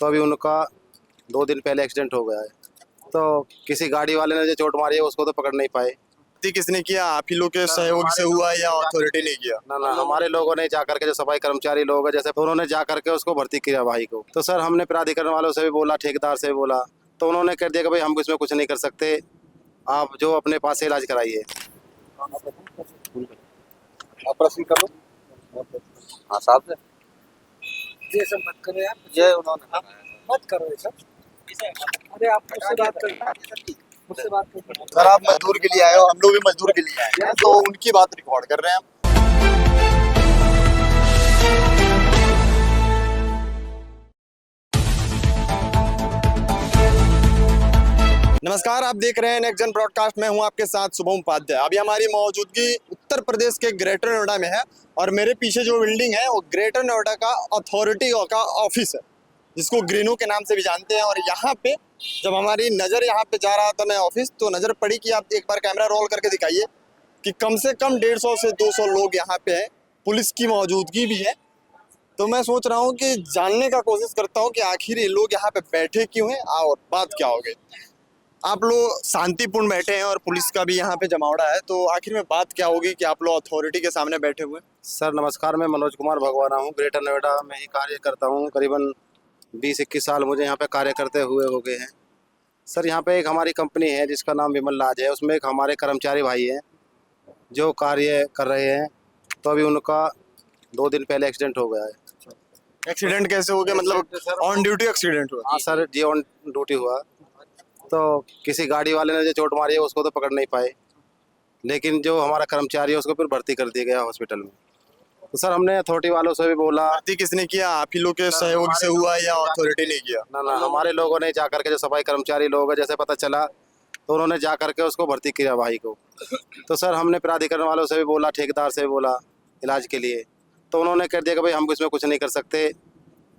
तो अभी उनका 2 दिन पहले एक्सीडेंट हो गया है। तो किसी गाड़ी वाले ने जो चोट मारी है उसको तो पकड़ नहीं पाए। किसने किया? आप ही लोग के सहयोग से हुआ या अथॉरिटी ने किया? ना ना, हमारे लोगों ने जा करके, जो सफाई कर्मचारी लोग हैं जैसे, तो उन्होंने जा करके उसको भर्ती किया भाई को। तो सर हमने प्राधिकरण वालों से भी बोला, ठेकेदार से भी बोला, तो उन्होंने कह दिया कि भाई हम इसमें कुछ नहीं कर सकते, आप जो अपने पास से इलाज कराइए। ऑपरेशन कर लो। हाँ साहब से ये सब मत करो यार, ये उन्होंने मत करो ये सब। अरे आप मुझसे बात करो, मुझसे बात करो। सर आप मजदूर के लिए आए हो, हम लोग भी मजदूर के लिए आए हैं, तो उनकी बात रिकॉर्ड कर रहे हैं हम। नमस्कार, आप देख रहे हैं नेक्स्ट जन ब्रॉडकास्ट में हूं आपके साथ शुभम उपाध्याय। अभी हमारी मौजूदगी उत्तर प्रदेश के ग्रेटर नोएडा में है और मेरे पीछे जो बिल्डिंग है वो ग्रेटर नोएडा का अथॉरिटी का ऑफिस है, जिसको ग्रीनो के नाम से भी जानते हैं। और यहाँ पे जब हमारी नज़र यहाँ पे जा रहा था मैं ऑफिस, तो नज़र पड़ी कि आप एक बार कैमरा रोल करके दिखाइए कि कम से कम 150 से 200 लोग यहाँ पे हैं, पुलिस की मौजूदगी भी है। तो मैं सोच रहा हूँ कि जानने का कोशिश करता हूँ कि आखिर ये लोग यहाँ पे बैठे क्यों हैं और बात क्या हो गई। आप लोग शांतिपूर्ण बैठे हैं और पुलिस का भी यहाँ पे जमावड़ा है, तो आखिर में बात क्या होगी कि आप लोग अथॉरिटी के सामने बैठे हुए हैं? सर नमस्कार, मैं मनोज कुमार भगवाना हूँ, ग्रेटर नोएडा में ही कार्य करता हूँ। करीबन 20-21 साल मुझे यहाँ पे कार्य करते हुए हो गए हैं। सर यहाँ पे एक हमारी कंपनी है जिसका नाम विमल लाज है, उसमें एक हमारे कर्मचारी भाई हैं जो कार्य कर रहे हैं। तो अभी उनका 2 दिन पहले एक्सीडेंट हो गया है। एक्सीडेंट कैसे हो गया? मतलब ऑन ड्यूटी एक्सीडेंट हुआ? हाँ सर जी, ऑन ड्यूटी हुआ। तो किसी गाड़ी वाले ने जो चोट मारी है उसको तो पकड़ नहीं पाए, लेकिन जो हमारा कर्मचारी है उसको फिर भर्ती कर दिया गया हॉस्पिटल में। तो सर हमने अथॉरिटी वालों से भी बोला। भर्ती किसने किया? आप ही लोग के सहयोग से हुआ या अथॉरिटी ने किया? ना ना, हमारे लोगों ने जा करके, जो सफाई कर्मचारी लोग हैं जैसे पता चला, तो उन्होंने जा करके उसको भर्ती किया भाई को। तो सर हमने प्राधिकरण वालों से भी बोला, ठेकेदार से भी बोला इलाज के लिए, तो उन्होंने कह दिया कि भाई हम इसमें कुछ नहीं कर सकते,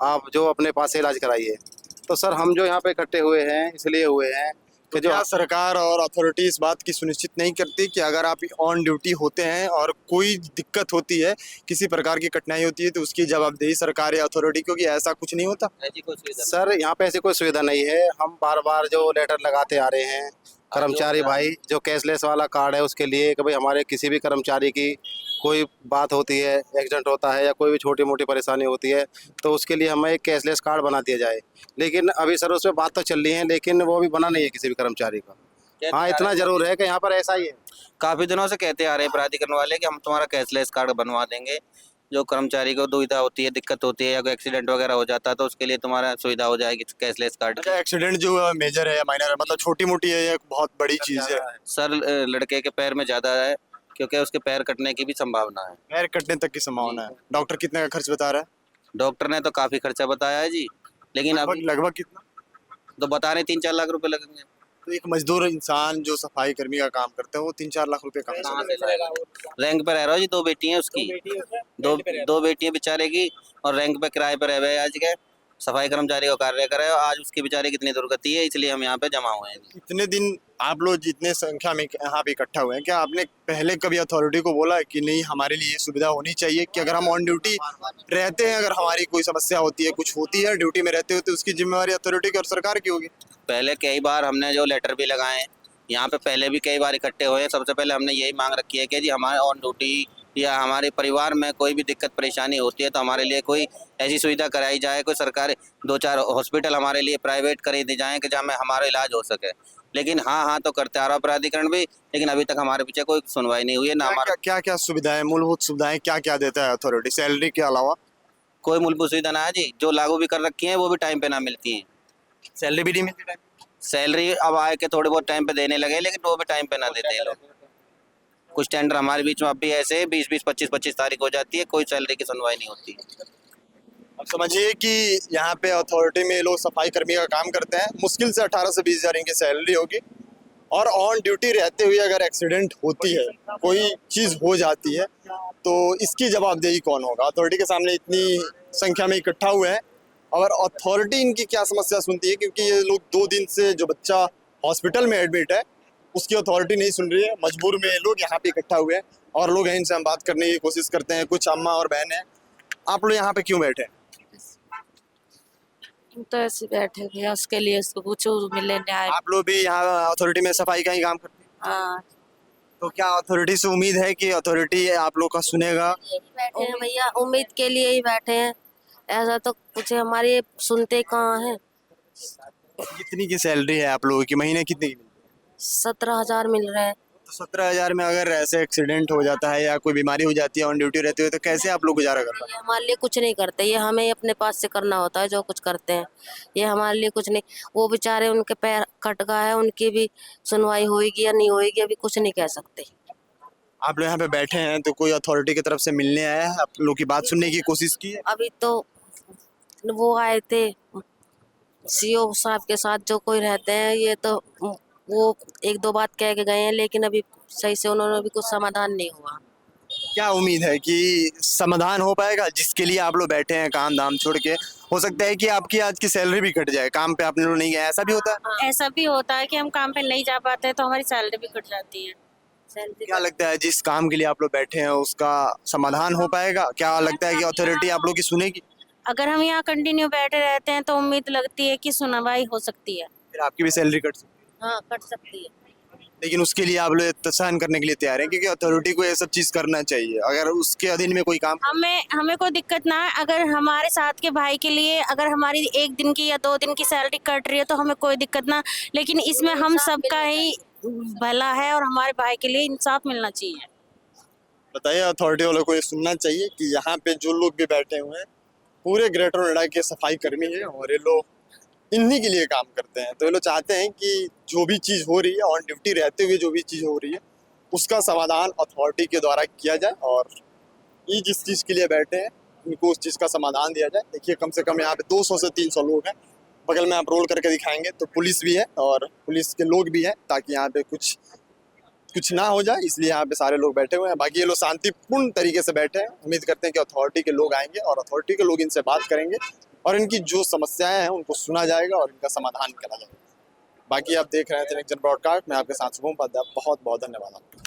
आप जो अपने पास से इलाज कराइए। तो सर हम जो यहाँ पे इकट्ठे हुए हैं इसलिए हुए हैं कि जो क्या सरकार और अथॉरिटी इस बात की सुनिश्चित नहीं करती कि अगर आप ऑन ड्यूटी होते हैं और कोई दिक्कत होती है, किसी प्रकार की कठिनाई होती है, तो उसकी जवाबदेही सरकार या अथॉरिटी, क्योंकि ऐसा कुछ नहीं होता? ऐसी कोई सुविधा सर यहाँ पे ऐसी कोई सुविधा नहीं है। हम बार बार जो लेटर लगाते आ रहे हैं कर्मचारी भाई, जो कैशलेस वाला कार्ड है उसके लिए, कि भाई हमारे किसी भी कर्मचारी की कोई बात होती है, एक्सीडेंट होता है या कोई भी छोटी मोटी परेशानी होती है, तो उसके लिए हमें एक कैशलेस कार्ड बना दिया जाए। लेकिन अभी सर उस पर बात तो चल रही है, लेकिन वो भी बना नहीं है किसी भी कर्मचारी का। हाँ इतना जरूर है कि यहाँ पर ऐसा ही है, काफी दिनों से कहते आ रहे हैं प्राधिकरण वाले कि हम तुम्हारा कैशलेस कार्ड बनवा देंगे, जो कर्मचारी को दुविधा होती है, दिक्कत होती है या कोई एक्सीडेंट वगैरह हो जाता है तो उसके लिए तुम्हारा सुविधा हो जाएगी कैशलेस कार्ड। अच्छा, एक्सीडेंट जो मेजर है या माइनर है, मतलब छोटी मोटी है या बहुत बड़ी चीज है? सर लड़के के पैर में ज्यादा है, क्योंकि उसके पैर कटने की भी संभावना है। पैर कटने तक की संभावना है। डॉक्टर कितने का खर्च बता रहा है? डॉक्टर ने तो काफी खर्चा बताया है जी, लेकिन अब लगभग कितना? तो बता रहे 3-4 लाख रुपए लगेंगे। तो एक मजदूर इंसान जो सफाई कर्मी का काम करता है वो 3-4 लाख रुपए कहाँ से कहाँ देगा? से लाएगा? रैंक पे रह रहा हो जी, 2 बेटी हैं उसकी, दो बेटियां बेचारे की, और रैंक पे किराए पे रह रहे आज के, सफाई कर्मचारी का कार्य करे, और आज उसकी बेचारे कितनी दुर्गति है, इसलिए हम यहाँ पे जमा हुए हैं। इतने दिन आप लोग जितने संख्या में यहाँ पे इकट्ठा हुए हैं, क्या आपने पहले कभी अथॉरिटी को बोला है कि नहीं हमारे लिए ये सुविधा होनी चाहिए कि अगर हम ऑन ड्यूटी रहते हैं, अगर हमारी कोई समस्या होती है, कुछ होती है ड्यूटी में रहते हो, तो उसकी जिम्मेवारी अथॉरिटी की और सरकार की होगी? पहले कई बार हमने जो लेटर भी लगाए हैं यहाँ पे, पहले भी कई बार इकट्ठे हुए हैं। सबसे पहले हमने यही मांग रखी है कि जी हमारे ऑन ड्यूटी या हमारे परिवार में कोई भी दिक्कत परेशानी होती है तो हमारे लिए कोई ऐसी सुविधा कराई जाए, कोई सरकार 2-4 हॉस्पिटल हमारे लिए प्राइवेट कर दी जाए कि जहाँ में हमारा इलाज हो सके। लेकिन हाँ तो करते आ रहा प्राधिकरण भी, लेकिन अभी तक हमारे पीछे कोई सुनवाई नहीं हुई है ना। हमारा क्या क्या सुविधाएं, मूलभूत सुविधाएं क्या क्या देता है अथॉरिटी सैलरी के अलावा? कोई मूलभूत सुविधा ना है जी, जो लागू भी कर रखी है वो भी टाइम पे ना मिलती है। सैलरी भी नहीं मिलती टाइम? सैलरी अब आए के थोड़े बहुत टाइम पे देने लगे, लेकिन वो भी टाइम पे ना देते हैं लोग। कुछ टेंडर हमारे बीच में अब भी ऐसे 20-20, 25-25 तारीख हो जाती है, कोई सैलरी की सुनवाई नहीं होती। अब समझिए कि यहाँ पे अथॉरिटी में लोग सफाई कर्मी का काम करते हैं, मुश्किल से 18 से 20 हज़ार इनकी सैलरी होगी, और ऑन ड्यूटी रहते हुए अगर एक्सीडेंट होती है, कोई चीज़ हो जाती है, तो इसकी जवाबदेही कौन होगा? अथॉरिटी के सामने इतनी संख्या में इकट्ठा हुए हैं और अथॉरिटी इनकी क्या समस्या सुनती है, क्योंकि ये लोग 2 दिन से जो बच्चा हॉस्पिटल में एडमिट है उसकी अथॉरिटी नहीं सुन रही है। मजबूर में लोग यहाँ पे इकट्ठा हुए हैं और लोग हैं, इनसे हम बात करने की कोशिश करते हैं। कुछ अम्मा और बहन हैं। आप लोग यहाँ पे क्यों बैठे हैं? हम तो ऐसे बैठे हुए हैं, उसके लिए उसको कुछ मिले न्याय। आप लोग भी यहाँ अथॉरिटी में सफाई का ही काम करते हैं, हाँ, तो क्या अथॉरिटी से उम्मीद है कि अथॉरिटी आप लोग का सुनेगा? बैठे हैं भैया, उम्मीद के लिए ही बैठे हैं। ऐसा तो कुछ हमारी सुनते कहाँ है। कितनी की सैलरी है आप लोगों की, महीने कितनी की मिलती है? 17,000 मिल रहे हैं। तो 17,000 में अगर ऐसे एक्सीडेंट हो जाता है या कोई बीमारी हो जाती है, ऑन ड्यूटी रहते हो, तो कैसे आप लोग गुजारा कर पाते ये हमारे लिए कुछ नहीं करते, ये हमें अपने पास से करना होता है जो कुछ करते हैं। ये हमारे लिए कुछ नहीं। वो बेचारे उनके पैर कट गए हैं, उनकी भी सुनवाई होगी या नहीं होगी अभी कुछ नहीं कह सकते। हैं? आप लोग यहाँ पे बैठे हैं तो कोई अथॉरिटी की तरफ से मिलने आया है, आप लोग की बात सुनने की कोशिश की है? अभी तो वो आए थे सीओ साहब के साथ, जो कोई रहते हैं, ये तो वो एक दो बात कह के गए हैं, लेकिन अभी सही से उन्होंने भी कुछ समाधान नहीं हुआ। क्या उम्मीद है कि समाधान हो पाएगा जिसके लिए आप लोग बैठे हैं काम धाम छोड़ के? हो सकता है कि आपकी आज की सैलरी भी कट जाए, काम पे आप लोग नहीं गए, ऐसा भी होता है? ऐसा भी होता है कि हम काम पे नहीं जा पाते हैं तो हमारी सैलरी भी कट जाती है। क्या लगता है जिस काम के लिए आप लोग बैठे हैं उसका समाधान हो पाएगा? क्या लगता है कि अथॉरिटी आप लोग की सुनेगी? अगर हम यहाँ कंटिन्यू बैठे रहते हैं तो उम्मीद लगती है कि सुनवाई हो सकती है। फिर आपकी भी सैलरी कट सकती हाँ, कट सकती है। है, लेकिन उसके लिए आप लोग सहन करने के लिए तैयार हैं, क्योंकि अथॉरिटी को ये सब चीज करना चाहिए अगर उसके अधीन में कोई काम। हमें हमें कोई दिक्कत ना है, अगर हमारे साथ के भाई के लिए अगर हमारी 1 दिन की या 2 दिन की सैलरी कट रही है तो हमें कोई दिक्कत ना, लेकिन इसमें हम सबका ही भला है और हमारे भाई के लिए इंसाफ मिलना चाहिए। बताइए, अथॉरिटी वालों को ये सुनना चाहिए कि यहाँ पे जो लोग भी बैठे हुए हैं पूरे ग्रेटर नोएडा के सफाई कर्मी हैं और ये लोग इन्हीं के लिए काम करते हैं। तो ये लोग चाहते हैं कि जो भी चीज़ हो रही है, ऑन ड्यूटी रहते हुए जो भी चीज़ हो रही है, उसका समाधान अथॉरिटी के द्वारा किया जाए और ये जिस चीज़ के लिए बैठे हैं उनको उस चीज़ का समाधान दिया जाए। देखिए, कम से कम यहाँ पे 200 से 300 लोग हैं। बगल में आप रोल करके दिखाएंगे तो पुलिस भी है और पुलिस के लोग भी हैं, ताकि यहाँ पे कुछ ना हो जाए, इसलिए यहाँ पे सारे लोग बैठे हुए हैं। बाकी ये लोग शांतिपूर्ण तरीके से बैठे हैं। उम्मीद करते हैं कि अथॉरिटी के लोग आएंगे और अथॉरिटी के लोग इनसे बात करेंगे और इनकी जो समस्याएं हैं उनको सुना जाएगा और इनका समाधान करा जाएगा। बाकी आप देख रहे थे नेक्स्ट जन ब्रॉडकास्ट, मैं आपके साथ शुभम उपाध्याय। बहुत बहुत धन्यवाद आपका।